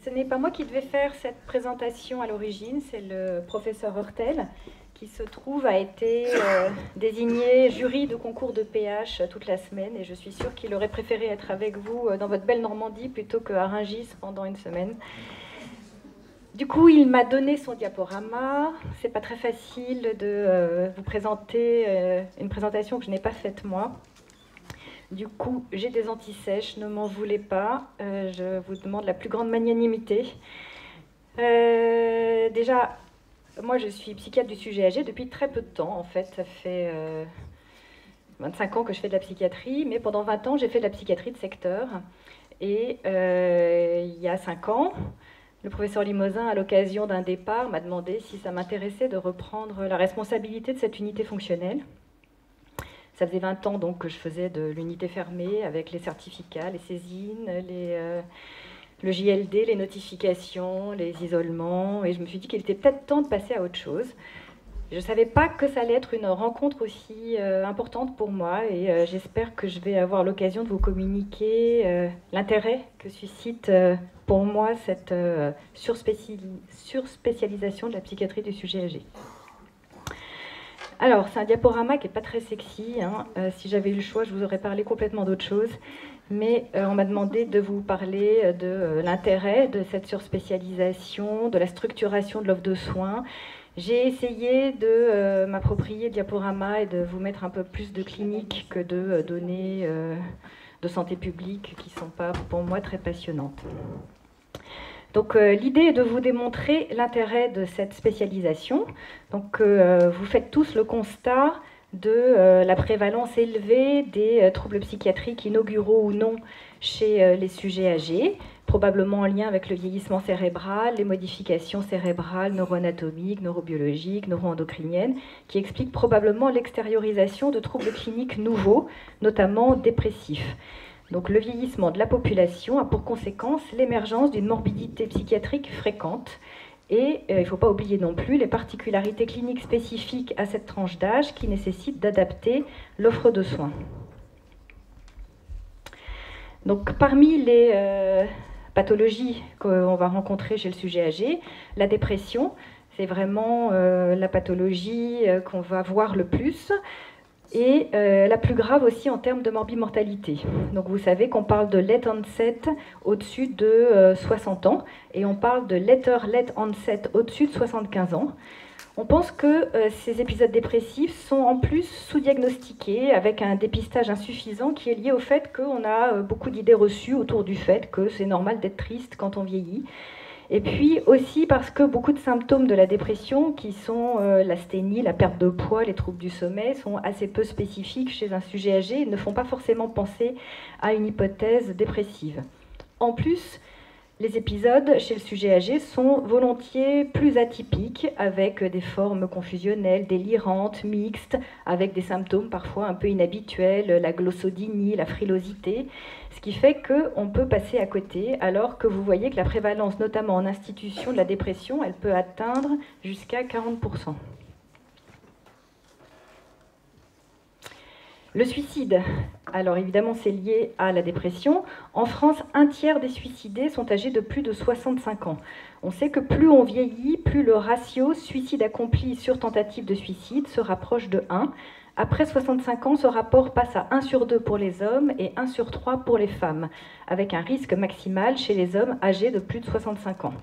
Ce n'est pas moi qui devais faire cette présentation à l'origine, c'est le professeur Hurtel qui se trouve a été désigné jury de concours de PH toute la semaine et je suis sûre qu'il aurait préféré être avec vous dans votre belle Normandie plutôt qu'à Rungis pendant une semaine. Du coup, il m'a donné son diaporama. C'est pas très facile de vous présenter une présentation que je n'ai pas faite moi. Du coup, j'ai des antisèches, ne m'en voulez pas. Je vous demande la plus grande magnanimité. Déjà, moi je suis psychiatre du sujet âgé depuis très peu de temps. En fait, ça fait 25 ans que je fais de la psychiatrie, mais pendant 20 ans, j'ai fait de la psychiatrie de secteur. Et il y a 5 ans, le professeur Limousin, à l'occasion d'un départ, m'a demandé si ça m'intéressait de reprendre la responsabilité de cette unité fonctionnelle. Ça faisait 20 ans donc que je faisais de l'unité fermée avec les certificats, les saisines, le JLD, les notifications, les isolements. Et je me suis dit qu'il était peut-être temps de passer à autre chose. Je ne savais pas que ça allait être une rencontre aussi importante pour moi et j'espère que je vais avoir l'occasion de vous communiquer l'intérêt que suscite pour moi cette surspécialisation de la psychiatrie du sujet âgé. Alors, c'est un diaporama qui n'est pas très sexy. Si j'avais eu le choix, je vous aurais parlé complètement d'autre chose. Mais on m'a demandé de vous parler de l'intérêt de cette surspécialisation, de la structuration de l'offre de soins. J'ai essayé de m'approprier le diaporama et de vous mettre un peu plus de clinique que de données de santé publique qui ne sont pas, pour moi, très passionnantes. Donc l'idée est de vous démontrer l'intérêt de cette spécialisation. Donc vous faites tous le constat de la prévalence élevée des troubles psychiatriques inauguraux ou non chez les sujets âgés, probablement en lien avec le vieillissement cérébral, les modifications cérébrales, neuroanatomiques, neurobiologiques, neuroendocriniennes, qui expliquent probablement l'extériorisation de troubles cliniques nouveaux, notamment dépressifs. Donc le vieillissement de la population a pour conséquence l'émergence d'une morbidité psychiatrique fréquente. Et il ne faut pas oublier non plus les particularités cliniques spécifiques à cette tranche d'âge qui nécessitent d'adapter l'offre de soins. Donc parmi les pathologies qu'on va rencontrer chez le sujet âgé, la dépression, c'est vraiment la pathologie qu'on va voir le plus. Et la plus grave aussi en termes de morbimortalité. Donc vous savez qu'on parle de late onset au-dessus de 60 ans et on parle de later late onset au-dessus de 75 ans. On pense que ces épisodes dépressifs sont en plus sous-diagnostiqués avec un dépistage insuffisant qui est lié au fait qu'on a beaucoup d'idées reçues autour du fait que c'est normal d'être triste quand on vieillit. Et puis aussi parce que beaucoup de symptômes de la dépression, qui sont l'asthénie, la perte de poids, les troubles du sommeil, sont assez peu spécifiques chez un sujet âgé et ne font pas forcément penser à une hypothèse dépressive. En plus, les épisodes chez le sujet âgé sont volontiers plus atypiques, avec des formes confusionnelles, délirantes, mixtes, avec des symptômes parfois un peu inhabituels, la glossodynie, la frilosité, ce qui fait qu'on peut passer à côté, alors que vous voyez que la prévalence, notamment en institution de la dépression, elle peut atteindre jusqu'à 40%. Le suicide, alors évidemment c'est lié à la dépression. En France, 1/3 des suicidés sont âgés de plus de 65 ans. On sait que plus on vieillit, plus le ratio suicide accompli sur tentative de suicide se rapproche de 1. Après 65 ans, ce rapport passe à 1 sur 2 pour les hommes et 1 sur 3 pour les femmes, avec un risque maximal chez les hommes âgés de plus de 65 ans.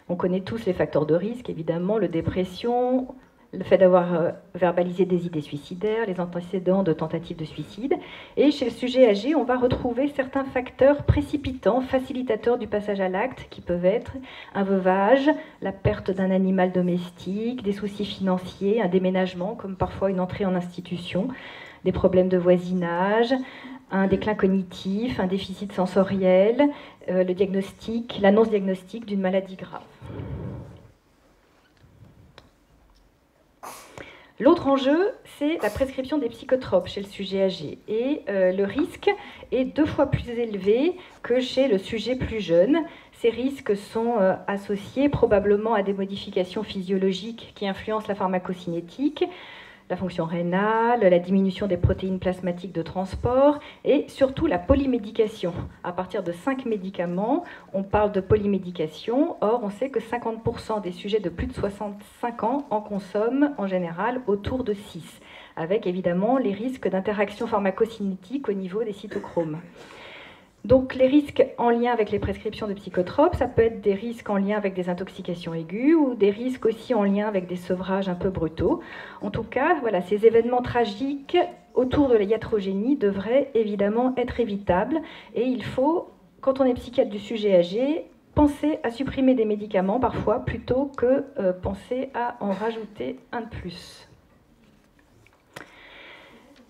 On connaît tous les facteurs de risque, évidemment, la dépression, le fait d'avoir verbalisé des idées suicidaires, les antécédents de tentatives de suicide. Et chez le sujet âgé, on va retrouver certains facteurs précipitants, facilitateurs du passage à l'acte, qui peuvent être un veuvage, la perte d'un animal domestique, des soucis financiers, un déménagement, comme parfois une entrée en institution, des problèmes de voisinage, un déclin cognitif, un déficit sensoriel, le diagnostic, l'annonce diagnostique d'une maladie grave. L'autre enjeu, c'est la prescription des psychotropes chez le sujet âgé. Et le risque est 2 fois plus élevé que chez le sujet plus jeune. Ces risques sont associés probablement à des modifications physiologiques qui influencent la pharmacocinétique, la fonction rénale, la diminution des protéines plasmatiques de transport et surtout la polymédication. À partir de 5 médicaments, on parle de polymédication. Or, on sait que 50% des sujets de plus de 65 ans en consomment en général autour de 6, avec évidemment les risques d'interaction pharmacocinétique au niveau des cytochromes. Donc les risques en lien avec les prescriptions de psychotropes, ça peut être des risques en lien avec des intoxications aiguës ou des risques aussi en lien avec des sevrages un peu brutaux. En tout cas, voilà, ces événements tragiques autour de la iatrogénie devraient évidemment être évitables et il faut, quand on est psychiatre du sujet âgé, penser à supprimer des médicaments parfois plutôt que penser à en rajouter un de plus.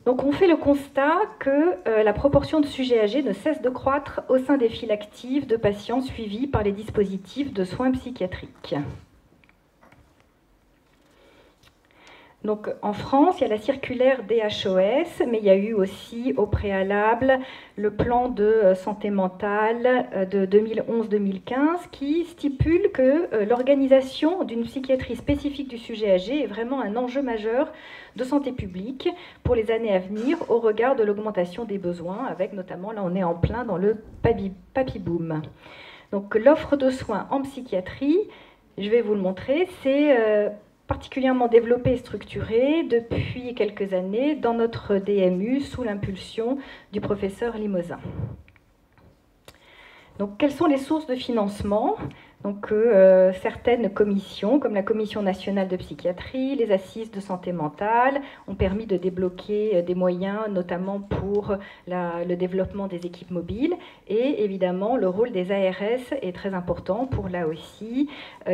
Donc on fait le constat que la proportion de sujets âgés ne cesse de croître au sein des files actives de patients suivis par les dispositifs de soins psychiatriques. Donc, en France, il y a la circulaire DHOS, mais il y a eu aussi au préalable le plan de santé mentale de 2011-2015 qui stipule que l'organisation d'une psychiatrie spécifique du sujet âgé est vraiment un enjeu majeur de santé publique pour les années à venir au regard de l'augmentation des besoins, avec notamment, là on est en plein dans le papy boom. Donc l'offre de soins en psychiatrie, je vais vous le montrer, c'est particulièrement développé et structuré depuis quelques années dans notre DMU sous l'impulsion du professeur Limousin. Donc, quelles sont les sources de financement? Donc, certaines commissions, comme la Commission nationale de psychiatrie, les assises de santé mentale, ont permis de débloquer des moyens, notamment pour le développement des équipes mobiles. Et évidemment, le rôle des ARS est très important pour, là aussi,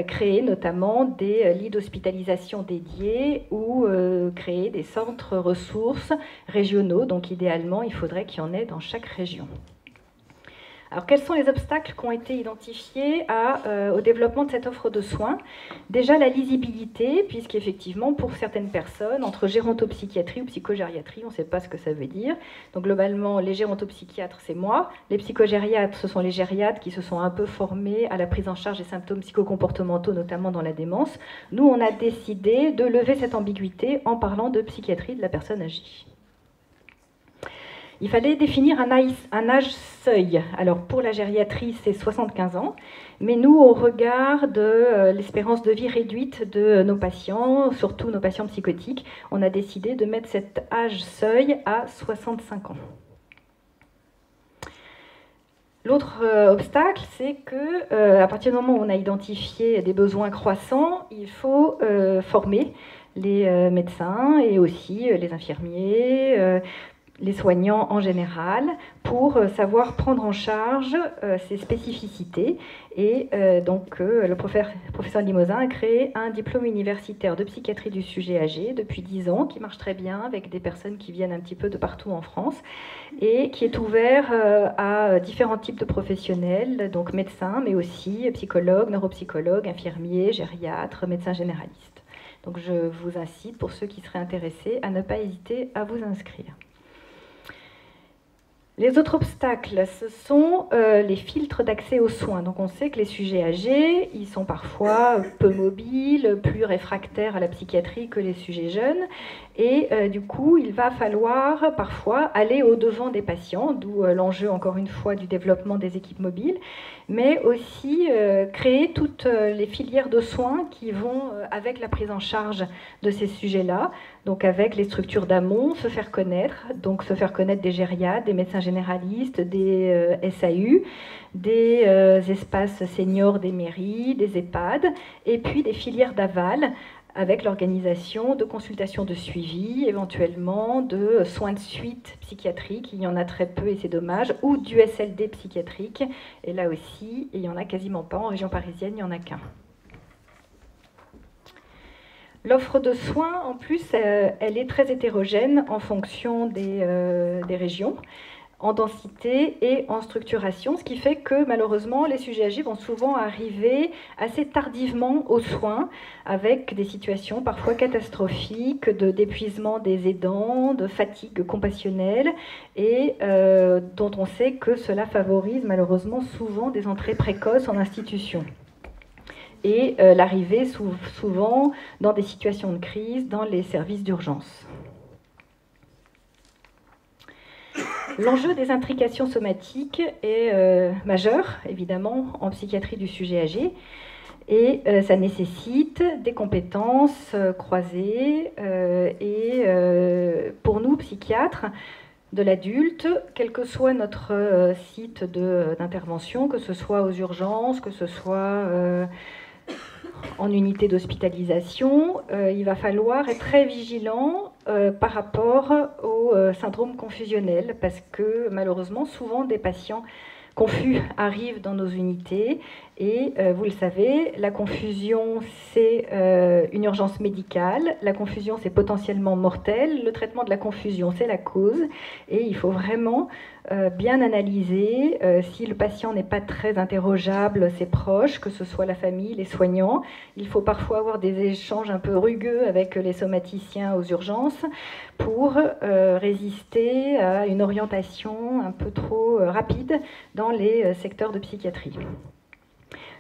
créer notamment des lits d'hospitalisation dédiés ou créer des centres ressources régionaux. Donc, idéalement, il faudrait qu'il y en ait dans chaque région. Alors, quels sont les obstacles qui ont été identifiés au développement de cette offre de soins? Déjà, la lisibilité, puisqu'effectivement, pour certaines personnes, entre gérontopsychiatrie ou psychogériatrie, on ne sait pas ce que ça veut dire. Donc, globalement, les gérontopsychiatres, c'est moi. Les psychogériatres, ce sont les gériatres qui se sont un peu formés à la prise en charge des symptômes psychocomportementaux, notamment dans la démence. Nous, on a décidé de lever cette ambiguïté en parlant de psychiatrie de la personne âgée. Il fallait définir un âge seuil. Alors pour la gériatrie, c'est 75 ans, mais nous, au regard de l'espérance de vie réduite de nos patients, surtout nos patients psychotiques, on a décidé de mettre cet âge seuil à 65 ans. L'autre obstacle, c'est que à partir du moment où on a identifié des besoins croissants, il faut former les médecins et aussi les infirmiers, les soignants en général, pour savoir prendre en charge ces spécificités. Et donc, le professeur Limousin a créé un diplôme universitaire de psychiatrie du sujet âgé depuis 10 ans, qui marche très bien avec des personnes qui viennent un petit peu de partout en France, et qui est ouvert à différents types de professionnels, donc médecins, mais aussi psychologues, neuropsychologues, infirmiers, gériatres, médecins généralistes. Donc, je vous incite, pour ceux qui seraient intéressés, à ne pas hésiter à vous inscrire. Les autres obstacles, ce sont les filtres d'accès aux soins. Donc on sait que les sujets âgés, ils sont parfois peu mobiles, plus réfractaires à la psychiatrie que les sujets jeunes. Et du coup, il va falloir parfois aller au-devant des patients, d'où l'enjeu, encore une fois, du développement des équipes mobiles, mais aussi créer toutes les filières de soins qui vont avec la prise en charge de ces sujets-là, donc avec les structures d'amont, se faire connaître des gériatres, des médecins généralistes, des SAU, des espaces seniors des mairies, des EHPAD, et puis des filières d'aval, avec l'organisation de consultations de suivi, éventuellement de soins de suite psychiatriques, il y en a très peu et c'est dommage, ou du SLD psychiatrique, et là aussi, il n'y en a quasiment pas, en région parisienne, il n'y en a qu'un. L'offre de soins, en plus, elle est très hétérogène en fonction des régions, en densité et en structuration, ce qui fait que malheureusement les sujets âgés vont souvent arriver assez tardivement aux soins, avec des situations parfois catastrophiques d'épuisement des aidants, de fatigue compassionnelle, et dont on sait que cela favorise malheureusement souvent des entrées précoces en institution. et l'arrivée souvent dans des situations de crise dans les services d'urgence. L'enjeu des intrications somatiques est majeur, évidemment, en psychiatrie du sujet âgé, et ça nécessite des compétences croisées, et pour nous, psychiatres, de l'adulte, quel que soit notre site d'intervention, que ce soit aux urgences, que ce soit en unité d'hospitalisation, il va falloir être très vigilant par rapport au syndrome confusionnel, parce que malheureusement, souvent des patients confus arrivent dans nos unités, et vous le savez, la confusion c'est une urgence médicale, la confusion c'est potentiellement mortel, le traitement de la confusion c'est la cause, et il faut vraiment bien analyser si le patient n'est pas très interrogeable, ses proches, que ce soit la famille, les soignants. Il faut parfois avoir des échanges un peu rugueux avec les somaticiens aux urgences pour résister à une orientation un peu trop rapide dans les secteurs de psychiatrie.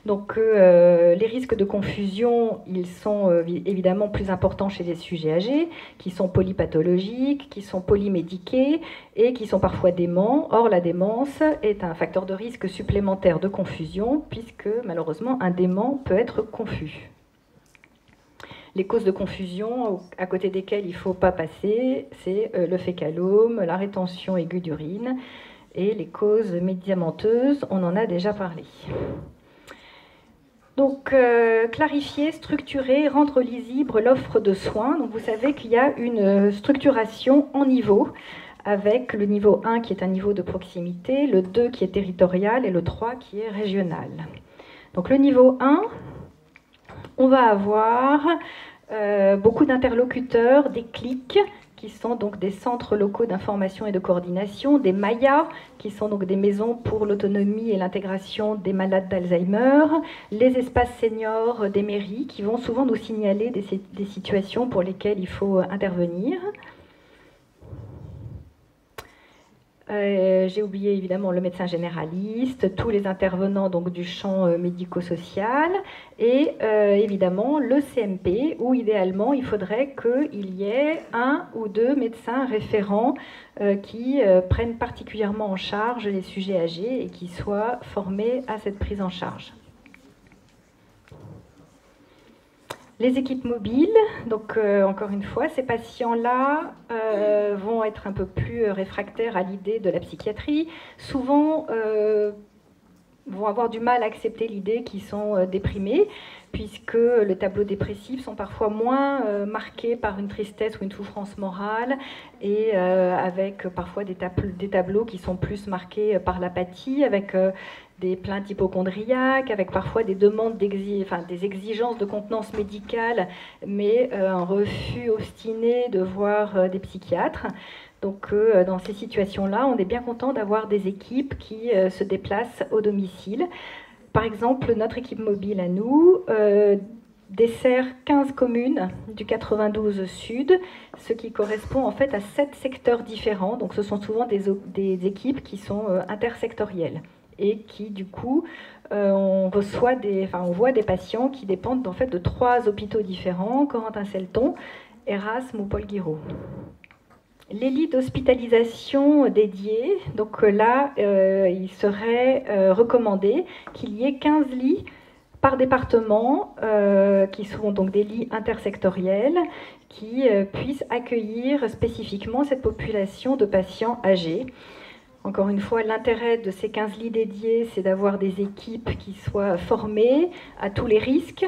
Donc les risques de confusion, ils sont évidemment plus importants chez les sujets âgés, qui sont polypathologiques, qui sont polymédiqués et qui sont parfois déments. Or, la démence est un facteur de risque supplémentaire de confusion, puisque malheureusement, un dément peut être confus. Les causes de confusion à côté desquelles il ne faut pas passer, c'est le fécalome, la rétention aiguë d'urine et les causes médicamenteuses, on en a déjà parlé. Donc, clarifier, structurer, rendre lisible l'offre de soins. Donc, vous savez qu'il y a une structuration en niveaux, avec le niveau 1 qui est un niveau de proximité, le 2 qui est territorial et le 3 qui est régional. Donc, le niveau 1, on va avoir beaucoup d'interlocuteurs, des clics, qui sont donc des centres locaux d'information et de coordination, des MAIA, qui sont donc des maisons pour l'autonomie et l'intégration des malades d'Alzheimer, les espaces seniors des mairies, qui vont souvent nous signaler des situations pour lesquelles il faut intervenir. J'ai oublié évidemment le médecin généraliste, tous les intervenants donc, du champ médico-social et évidemment le CMP où idéalement il faudrait qu'il y ait un ou deux médecins référents qui prennent particulièrement en charge les sujets âgés et qui soient formés à cette prise en charge. Les équipes mobiles, donc encore une fois, ces patients-là vont être un peu plus réfractaires à l'idée de la psychiatrie, souvent vont avoir du mal à accepter l'idée qu'ils sont déprimés, puisque le tableau dépressif sont parfois moins marqués par une tristesse ou une souffrance morale, et avec parfois des tableaux qui sont plus marqués par l'apathie, avec des plaintes hypocondriaques, avec parfois des demandes des exigences de contenance médicale, mais un refus obstiné de voir des psychiatres. Donc dans ces situations-là, on est bien content d'avoir des équipes qui se déplacent au domicile. Par exemple, notre équipe mobile à nous dessert 15 communes du 92 Sud, ce qui correspond en fait à 7 secteurs différents. Donc ce sont souvent des équipes qui sont intersectorielles et qui du coup on voit des patients qui dépendent en fait de 3 hôpitaux différents, Corentin-Selton, Erasme ou Paul Guiraud. Les lits d'hospitalisation dédiés, donc là, il serait recommandé qu'il y ait 15 lits par département, qui sont donc des lits intersectoriels, qui puissent accueillir spécifiquement cette population de patients âgés. Encore une fois, l'intérêt de ces 15 lits dédiés, c'est d'avoir des équipes qui soient formées à tous les risques,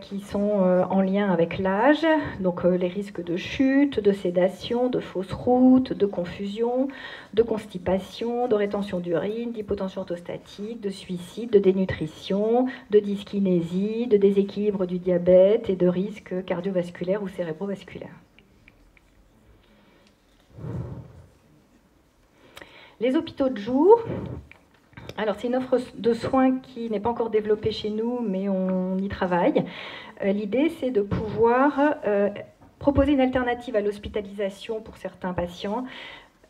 qui sont en lien avec l'âge, donc les risques de chute, de sédation, de fausse route, de confusion, de constipation, de rétention d'urine, d'hypotension orthostatique, de suicide, de dénutrition, de dyskinésie, de déséquilibre du diabète et de risques cardiovasculaires ou cérébrovasculaires. Les hôpitaux de jour. Alors, c'est une offre de soins qui n'est pas encore développée chez nous, mais on y travaille. L'idée, c'est de pouvoir proposer une alternative à l'hospitalisation pour certains patients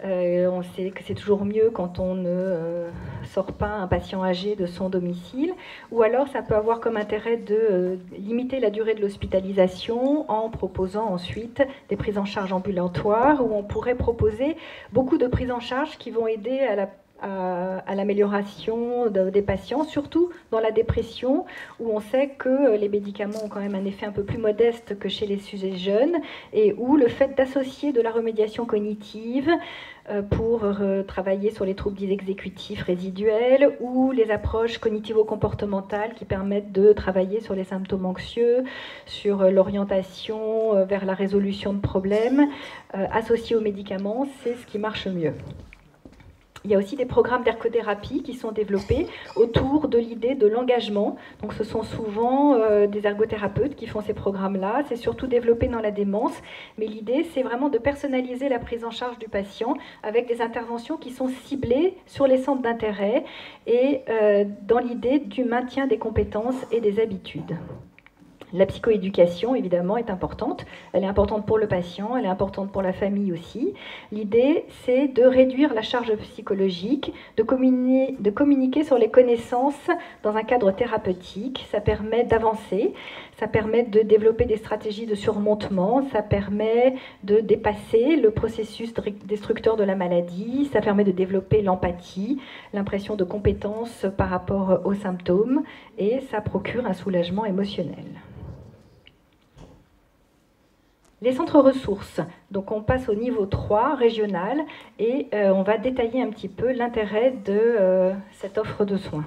On sait que c'est toujours mieux quand on ne sort pas un patient âgé de son domicile. Ou alors, ça peut avoir comme intérêt de limiter la durée de l'hospitalisation en proposant ensuite des prises en charge ambulatoires, où on pourrait proposer beaucoup de prises en charge qui vont aider à l'amélioration des patients, surtout dans la dépression, où on sait que les médicaments ont quand même un effet un peu plus modeste que chez les sujets jeunes, et où le fait d'associer de la remédiation cognitive pour travailler sur les troubles dits exécutifs résiduels ou les approches cognitivo-comportementales qui permettent de travailler sur les symptômes anxieux, sur l'orientation vers la résolution de problèmes, associés aux médicaments, c'est ce qui marche mieux. Il y a aussi des programmes d'ergothérapie qui sont développés autour de l'idée de l'engagement. Donc ce sont souvent des ergothérapeutes qui font ces programmes-là. C'est surtout développé dans la démence. Mais l'idée, c'est vraiment de personnaliser la prise en charge du patient avec des interventions qui sont ciblées sur les centres d'intérêt et dans l'idée du maintien des compétences et des habitudes. La psychoéducation, évidemment, est importante. Elle est importante pour le patient, elle est importante pour la famille aussi. L'idée, c'est de réduire la charge psychologique, de communiquer sur les connaissances dans un cadre thérapeutique. Ça permet d'avancer, ça permet de développer des stratégies de surmontement, ça permet de dépasser le processus destructeur de la maladie, ça permet de développer l'empathie, l'impression de compétence par rapport aux symptômes, et ça procure un soulagement émotionnel. Les centres ressources, donc on passe au niveau 3, régional, et on va détailler un petit peu l'intérêt de cette offre de soins.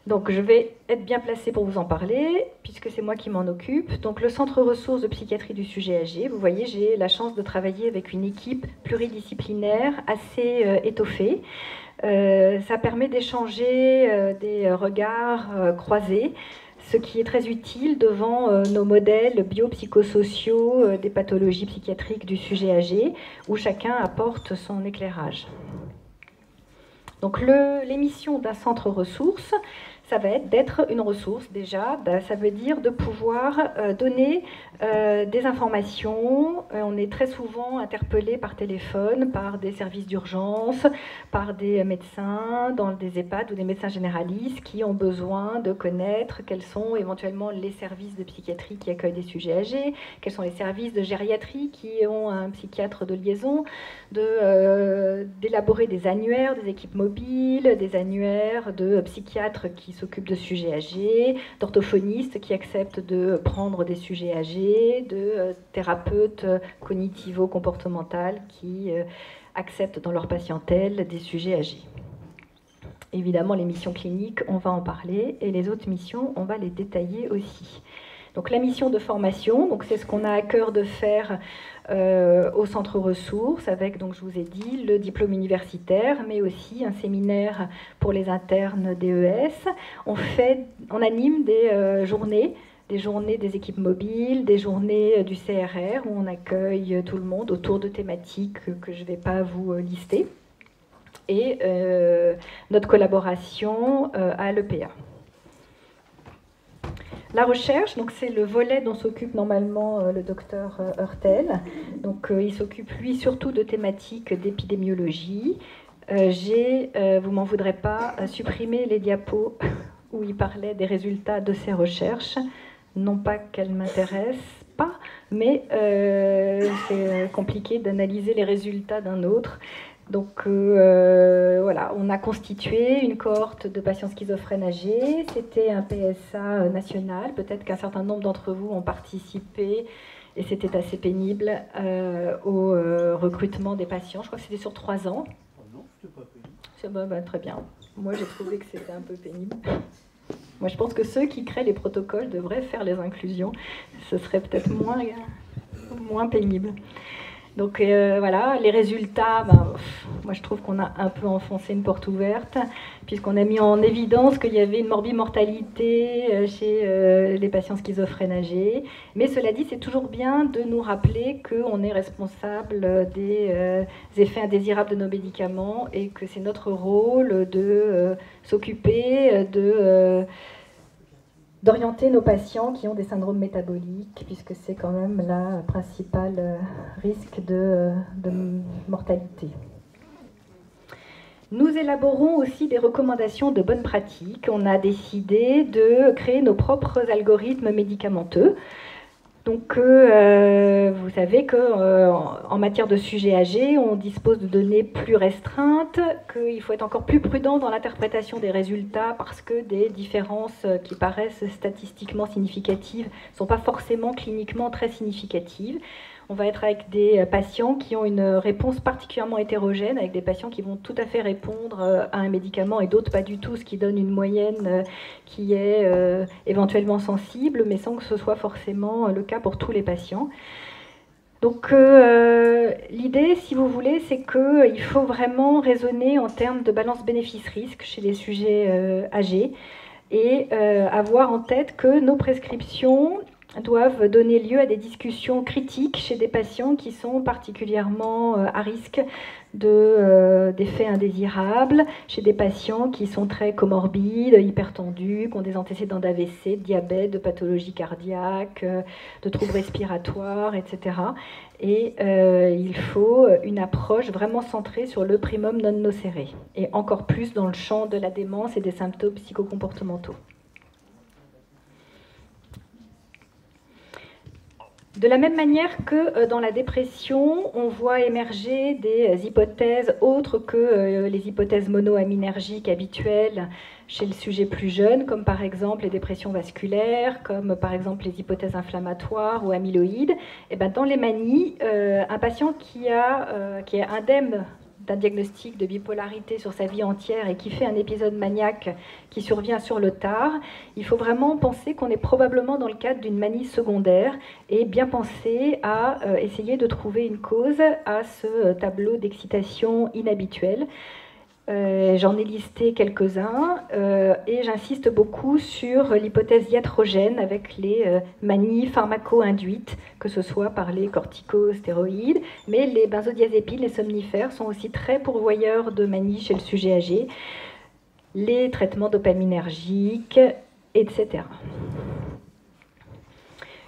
Donc je vais être bien placée pour vous en parler, puisque c'est moi qui m'en occupe. Donc le centre ressources de psychiatrie du sujet âgé, vous voyez, j'ai la chance de travailler avec une équipe pluridisciplinaire assez étoffée. Ça permet d'échanger des regards croisés, ce qui est très utile devant nos modèles biopsychosociaux des pathologies psychiatriques du sujet âgé, où chacun apporte son éclairage. Donc l'émission d'un centre ressources, ça va être d'être une ressource déjà, ça veut dire de pouvoir donner des informations. On est très souvent interpellé par téléphone, par des services d'urgence, par des médecins dans des EHPAD ou des médecins généralistes qui ont besoin de connaître quels sont éventuellement les services de psychiatrie qui accueillent des sujets âgés, quels sont les services de gériatrie qui ont un psychiatre de liaison, d'élaborer des annuaires, des équipes mobiles, des annuaires de psychiatres qui s'occupent de sujets âgés, d'orthophonistes qui acceptent de prendre des sujets âgés, de thérapeutes cognitivo-comportementales qui acceptent dans leur patientèle des sujets âgés. Évidemment, les missions cliniques, on va en parler, et les autres missions, on va les détailler aussi. Donc la mission de formation, donc c'est ce qu'on a à cœur de faire au centre ressources, avec, donc, je vous ai dit, le diplôme universitaire, mais aussi un séminaire pour les internes DES. On anime des journées des équipes mobiles, des journées du CRR, où on accueille tout le monde autour de thématiques que je ne vais pas vous lister. Et notre collaboration à l'EPA. La recherche, donc c'est le volet dont s'occupe normalement le docteur Heurtel. Donc il s'occupe lui surtout de thématiques d'épidémiologie. Vous m'en voudrez pas, supprimé les diapos où il parlait des résultats de ses recherches. Non pas qu'elles ne m'intéressent pas, mais c'est compliqué d'analyser les résultats d'un autre. Donc voilà, on a constitué une cohorte de patients schizophrènes âgés. C'était un PSA national. Peut-être qu'un certain nombre d'entre vous ont participé, et c'était assez pénible, au recrutement des patients. Je crois que c'était sur 3 ans. Oh non, c'était pas pénible. Très bien. Moi, j'ai trouvé que c'était un peu pénible. Moi, je pense que ceux qui créent les protocoles devraient faire les inclusions. Ce serait peut-être moins pénible. Donc voilà, les résultats, moi je trouve qu'on a un peu enfoncé une porte ouverte, puisqu'on a mis en évidence qu'il y avait une morbimortalité chez les patients schizophrènes âgés. Mais cela dit, c'est toujours bien de nous rappeler qu'on est responsable des effets indésirables de nos médicaments et que c'est notre rôle de s'occuper d'orienter nos patients qui ont des syndromes métaboliques, puisque c'est quand même la principale risque de mortalité. Nous élaborons aussi des recommandations de bonnes pratiques. On a décidé de créer nos propres algorithmes médicamenteux. Donc, vous savez qu'en matière de sujets âgés, on dispose de données plus restreintes, qu'il faut être encore plus prudent dans l'interprétation des résultats parce que des différences qui paraissent statistiquement significatives ne sont pas forcément cliniquement très significatives. On va être avec des patients qui ont une réponse particulièrement hétérogène, avec des patients qui vont tout à fait répondre à un médicament et d'autres pas du tout, ce qui donne une moyenne qui est éventuellement sensible, mais sans que ce soit forcément le cas pour tous les patients. Donc l'idée, si vous voulez, c'est qu'il faut vraiment raisonner en termes de balance bénéfice-risque chez les sujets âgés et avoir en tête que nos prescriptions doivent donner lieu à des discussions critiques chez des patients qui sont particulièrement à risque d'effets indésirables, chez des patients qui sont très comorbides, hypertendus, qui ont des antécédents d'AVC, de diabète, de pathologie cardiaque, de troubles respiratoires, etc. Et il faut une approche vraiment centrée sur le primum non nocere, et encore plus dans le champ de la démence et des symptômes psychocomportementaux. De la même manière que dans la dépression, on voit émerger des hypothèses autres que les hypothèses monoaminergiques habituelles chez le sujet plus jeune, comme par exemple les dépressions vasculaires, comme par exemple les hypothèses inflammatoires ou amyloïdes. Et ben dans les manies, un patient qui est indemne d'un diagnostic de bipolarité sur sa vie entière et qui fait un épisode maniaque qui survient sur le tard, il faut vraiment penser qu'on est probablement dans le cadre d'une manie secondaire et bien penser à essayer de trouver une cause à ce tableau d'excitation inhabituel. J'en ai listé quelques-uns et j'insiste beaucoup sur l'hypothèse iatrogène avec les manies pharmaco-induites, que ce soit par les corticostéroïdes, mais les benzodiazépines, les somnifères sont aussi très pourvoyeurs de manies chez le sujet âgé, les traitements dopaminergiques, etc.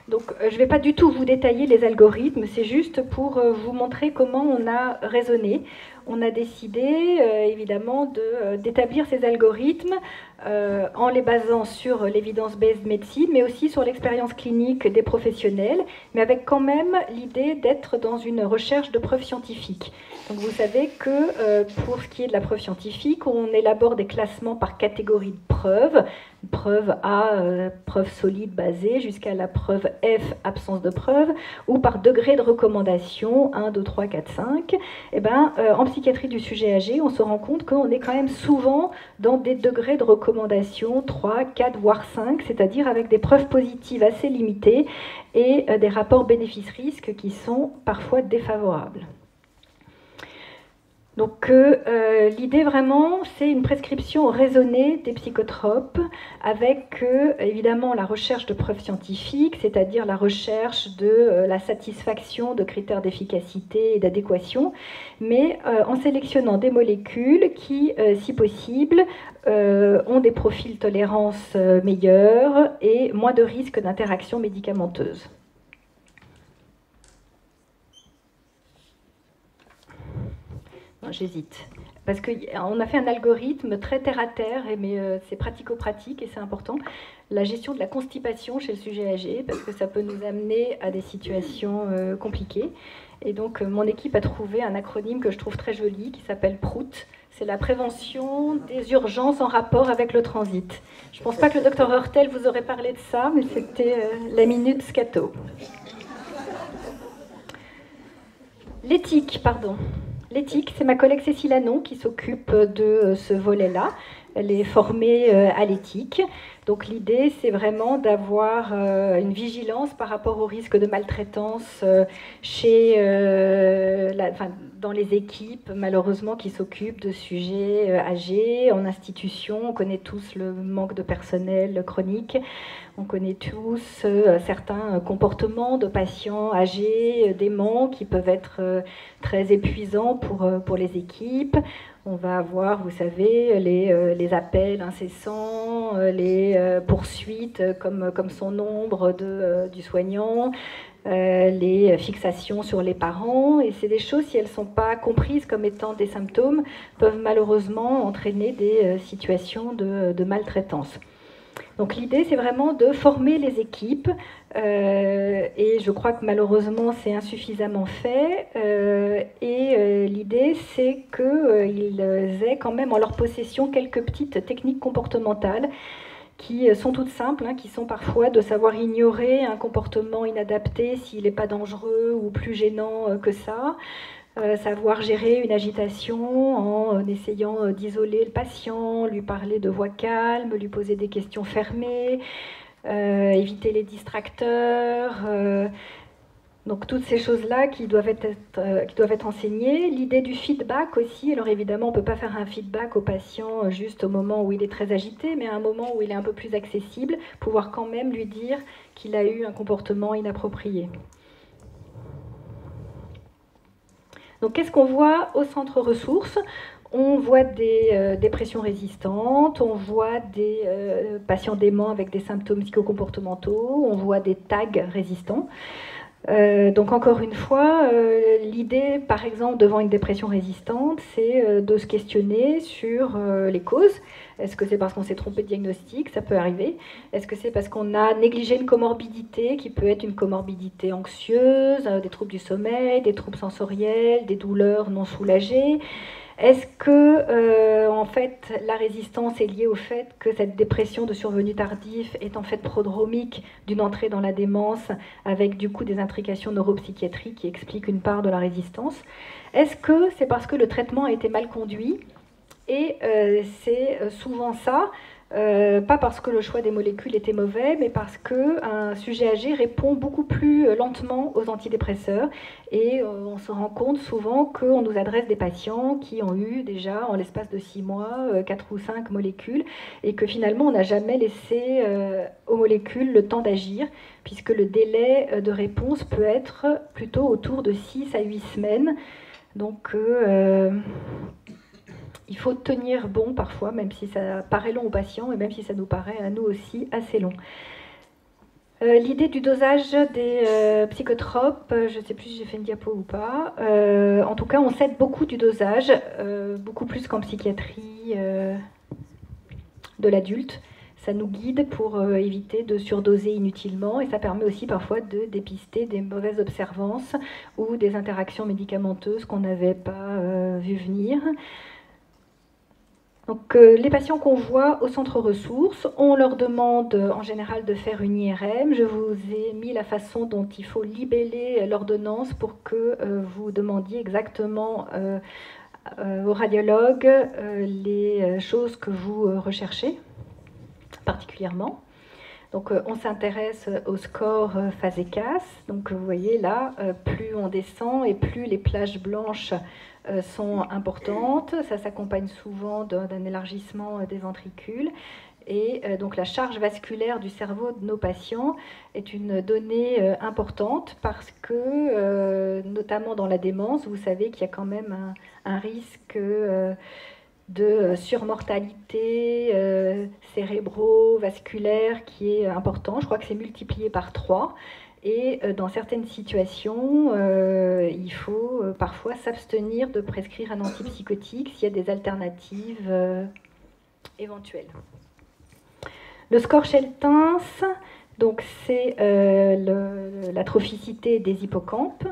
Donc, je ne vais pas du tout vous détailler les algorithmes, c'est juste pour vous montrer comment on a raisonné. On a décidé, évidemment, d'établir ces algorithmes en les basant sur l'evidence-based medicine, mais aussi sur l'expérience clinique des professionnels, mais avec quand même l'idée d'être dans une recherche de preuves scientifiques. Donc, vous savez que pour ce qui est de la preuve scientifique, on élabore des classements par catégorie de preuves. Preuve A, preuve solide basée, jusqu'à la preuve F, absence de preuve, ou par degré de recommandation, 1, 2, 3, 4, 5. Et ben, en psychiatrie du sujet âgé, on se rend compte qu'on est quand même souvent dans des degrés de recommandation 3, 4, voire 5, c'est-à-dire avec des preuves positives assez limitées et des rapports bénéfice-risque qui sont parfois défavorables. Donc l'idée vraiment, c'est une prescription raisonnée des psychotropes avec évidemment la recherche de preuves scientifiques, c'est-à-dire la recherche de la satisfaction de critères d'efficacité et d'adéquation, mais en sélectionnant des molécules qui, si possible, ont des profils tolérance meilleurs et moins de risques d'interaction médicamenteuse. J'hésite. Parce qu'on a fait un algorithme très terre-à-terre, mais c'est pratico-pratique et c'est important. La gestion de la constipation chez le sujet âgé, parce que ça peut nous amener à des situations compliquées. Et donc, mon équipe a trouvé un acronyme que je trouve très joli, qui s'appelle PROUT. C'est la prévention des urgences en rapport avec le transit. Je ne pense pas que le docteur Hurtel vous aurait parlé de ça, mais c'était la minute scato. L'éthique, pardon. L'éthique, c'est ma collègue Cécile Anon qui s'occupe de ce volet-là. Elle est formée à l'éthique. Donc l'idée, c'est vraiment d'avoir une vigilance par rapport au risque de maltraitance dans les équipes, malheureusement, qui s'occupent de sujets âgés, en institution. On connaît tous le manque de personnel chronique. On connaît tous certains comportements de patients âgés, déments, qui peuvent être très épuisants pour les équipes. On va avoir, vous savez, les appels incessants, les poursuites comme son nombre du soignant, les fixations sur les parents. Et c'est des choses, si elles ne sont pas comprises comme étant des symptômes, peuvent malheureusement entraîner des situations de maltraitance. Donc l'idée, c'est vraiment de former les équipes, et je crois que malheureusement, c'est insuffisamment fait. L'idée, c'est qu'ils aient quand même en leur possession quelques petites techniques comportementales qui sont toutes simples, hein, qui sont parfois de savoir ignorer un comportement inadapté s'il n'est pas dangereux ou plus gênant que ça. Savoir gérer une agitation en essayant d'isoler le patient, lui parler de voix calme, lui poser des questions fermées, éviter les distracteurs. Donc toutes ces choses-là qui doivent être enseignées. L'idée du feedback aussi. Alors évidemment, on ne peut pas faire un feedback au patient juste au moment où il est très agité, mais à un moment où il est un peu plus accessible, pouvoir quand même lui dire qu'il a eu un comportement inapproprié. Donc qu'est-ce qu'on voit au centre ressources? On voit des dépressions résistantes, on voit des patients déments avec des symptômes psychocomportementaux, on voit des tags résistants. Donc encore une fois, l'idée, par exemple, devant une dépression résistante, c'est de se questionner sur les causes. Est-ce que c'est parce qu'on s'est trompé de diagnostic? Ça peut arriver. Est-ce que c'est parce qu'on a négligé une comorbidité qui peut être une comorbidité anxieuse, des troubles du sommeil, des troubles sensoriels, des douleurs non soulagées? Est-ce que, en fait, la résistance est liée au fait que cette dépression de survenue tardif est en fait prodromique d'une entrée dans la démence avec du coup des intrications neuropsychiatriques qui expliquent une part de la résistance? Est-ce que c'est parce que le traitement a été mal conduit? Et c'est souvent ça, pas parce que le choix des molécules était mauvais, mais parce qu'un sujet âgé répond beaucoup plus lentement aux antidépresseurs. Et on se rend compte souvent qu'on nous adresse des patients qui ont eu déjà, en l'espace de 6 mois, 4 ou 5 molécules, et que finalement on n'a jamais laissé aux molécules le temps d'agir, puisque le délai de réponse peut être plutôt autour de 6 à 8 semaines. Donc il faut tenir bon parfois, même si ça paraît long aux patients et même si ça nous paraît à nous aussi assez long. L'idée du dosage des psychotropes, je ne sais plus si j'ai fait une diapo ou pas. En tout cas, on s'aide beaucoup du dosage, beaucoup plus qu'en psychiatrie de l'adulte. Ça nous guide pour éviter de surdoser inutilement et ça permet aussi parfois de dépister des mauvaises observances ou des interactions médicamenteuses qu'on n'avait pas vu venir. Donc, les patients qu'on voit au centre ressources, on leur demande en général de faire une IRM. Je vous ai mis la façon dont il faut libeller l'ordonnance pour que vous demandiez exactement au radiologue les choses que vous recherchez particulièrement. Donc on s'intéresse au score FASECAS. Donc vous voyez là, plus on descend et plus les plages blanches sont importantes. Ça s'accompagne souvent d'un élargissement des ventricules. Et donc la charge vasculaire du cerveau de nos patients est une donnée importante parce que, notamment dans la démence, vous savez qu'il y a quand même un risque de surmortalité cérébro-vasculaire qui est important. Je crois que c'est multiplié par 3. Et dans certaines situations, il faut parfois s'abstenir de prescrire un antipsychotique s'il y a des alternatives éventuelles. Le score Sheltins, donc c'est l'atrophicité des hippocampes.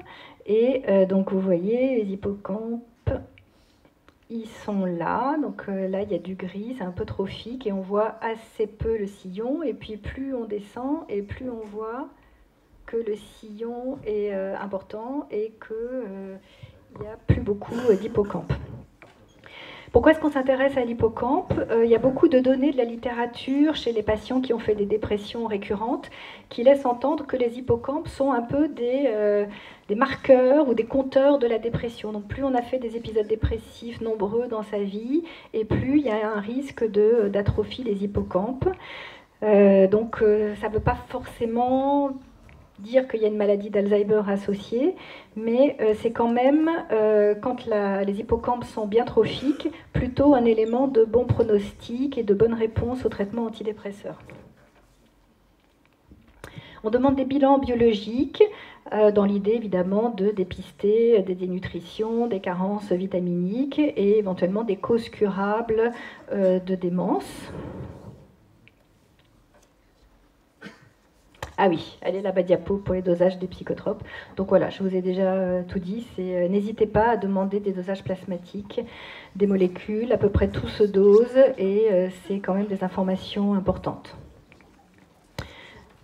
Et donc vous voyez, les hippocampes, ils sont là, donc là il y a du gris, c'est un peu trophique et on voit assez peu le sillon. Et puis plus on descend et plus on voit que le sillon est important et qu'il n'y a plus beaucoup d'hippocampes. Pourquoi est-ce qu'on s'intéresse à l'hippocampe? Il y a beaucoup de données de la littérature chez les patients qui ont fait des dépressions récurrentes qui laissent entendre que les hippocampes sont un peu des marqueurs ou des compteurs de la dépression. Donc plus on a fait des épisodes dépressifs nombreux dans sa vie, et plus il y a un risque d'atrophie des hippocampes. Donc ça ne veut pas forcément dire qu'il y a une maladie d'Alzheimer associée, mais c'est quand même, quand les hippocampes sont bien trophiques, plutôt un élément de bon pronostic et de bonne réponse au traitement antidépresseur. On demande des bilans biologiques, dans l'idée évidemment de dépister des dénutritions, des carences vitaminiques et éventuellement des causes curables de démence. Ah oui, elle est là-bas diapo pour les dosages des psychotropes. Donc voilà, je vous ai déjà tout dit. N'hésitez pas à demander des dosages plasmatiques, des molécules, à peu près tout se dose et c'est quand même des informations importantes.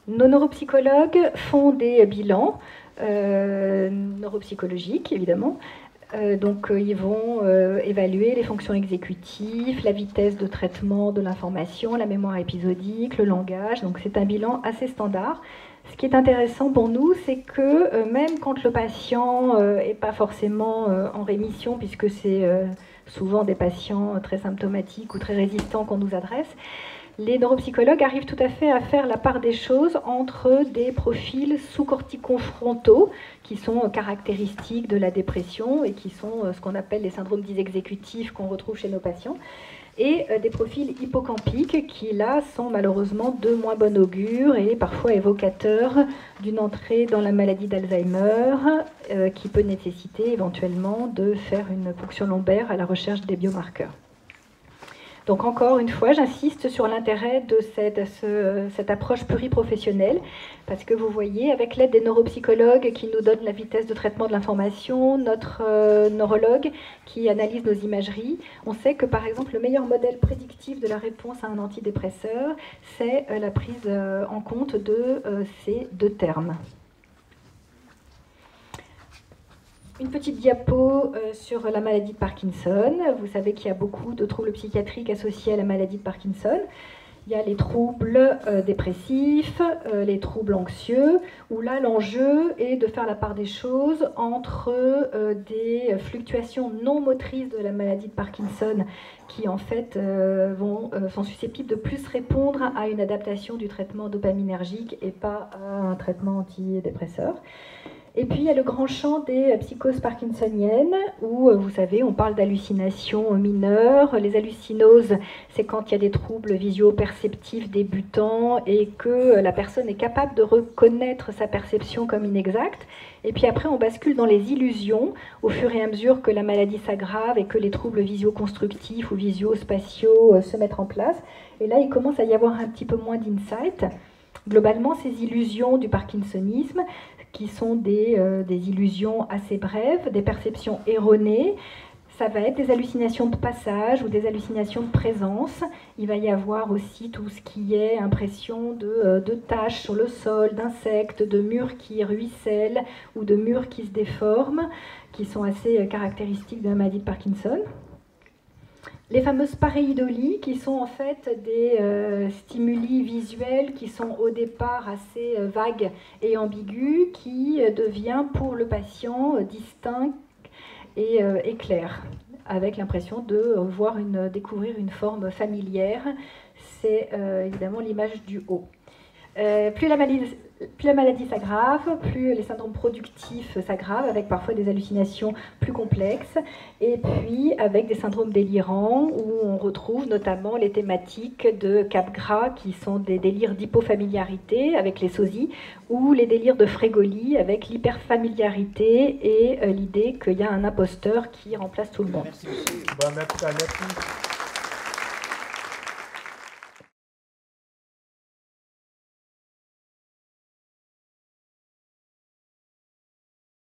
Nos neuropsychologues font des bilans neuropsychologiques, évidemment. Ils vont évaluer les fonctions exécutives, la vitesse de traitement de l'information, la mémoire épisodique, le langage. Donc c'est un bilan assez standard. Ce qui est intéressant pour nous, c'est que même quand le patient n'est pas forcément en rémission, puisque c'est souvent des patients très symptomatiques ou très résistants qu'on nous adresse, les neuropsychologues arrivent tout à fait à faire la part des choses entre des profils sous-corticofrontaux qui sont caractéristiques de la dépression et qui sont ce qu'on appelle les syndromes dysexécutifs qu'on retrouve chez nos patients, et des profils hippocampiques qui, là, sont malheureusement de moins bon augure et parfois évocateurs d'une entrée dans la maladie d'Alzheimer qui peut nécessiter éventuellement de faire une ponction lombaire à la recherche des biomarqueurs. Donc encore une fois, j'insiste sur l'intérêt de cette approche pluriprofessionnelle, parce que vous voyez, avec l'aide des neuropsychologues qui nous donnent la vitesse de traitement de l'information, notre neurologue qui analyse nos imageries, on sait que par exemple le meilleur modèle prédictif de la réponse à un antidépresseur, c'est la prise en compte de ces deux termes. Une petite diapo sur la maladie de Parkinson. Vous savez qu'il y a beaucoup de troubles psychiatriques associés à la maladie de Parkinson. Il y a les troubles dépressifs, les troubles anxieux, où là l'enjeu est de faire la part des choses entre des fluctuations non motrices de la maladie de Parkinson qui en fait sont susceptibles de plus répondre à une adaptation du traitement dopaminergique et pas à un traitement antidépresseur. Et puis il y a le grand champ des psychoses parkinsoniennes où, vous savez, on parle d'hallucinations mineures. Les hallucinoses, c'est quand il y a des troubles visuo-perceptifs débutants et que la personne est capable de reconnaître sa perception comme inexacte. Et puis après, on bascule dans les illusions au fur et à mesure que la maladie s'aggrave et que les troubles visio-constructifs ou visio-spatiaux se mettent en place. Et là, il commence à y avoir un petit peu moins d'insight. Globalement, ces illusions du parkinsonisme, qui sont des illusions assez brèves, des perceptions erronées. Ça va être des hallucinations de passage ou des hallucinations de présence. Il va y avoir aussi tout ce qui est impression de taches sur le sol, d'insectes, de murs qui ruissellent ou de murs qui se déforment, qui sont assez caractéristiques de la maladie de Parkinson. Les fameuses pareidolies, qui sont en fait des stimuli visuels qui sont au départ assez vagues et ambigus, qui devient pour le patient distinct et clair, avec l'impression de découvrir une forme familière. C'est évidemment l'image du haut. Plus la maladie s'aggrave, plus les syndromes productifs s'aggravent, avec parfois des hallucinations plus complexes, et puis avec des syndromes délirants, où on retrouve notamment les thématiques de Capgras, qui sont des délires d'hypofamiliarité avec les sosies, ou les délires de Frégoly avec l'hyperfamiliarité et l'idée qu'il y a un imposteur qui remplace tout le monde. Merci. Bon, merci.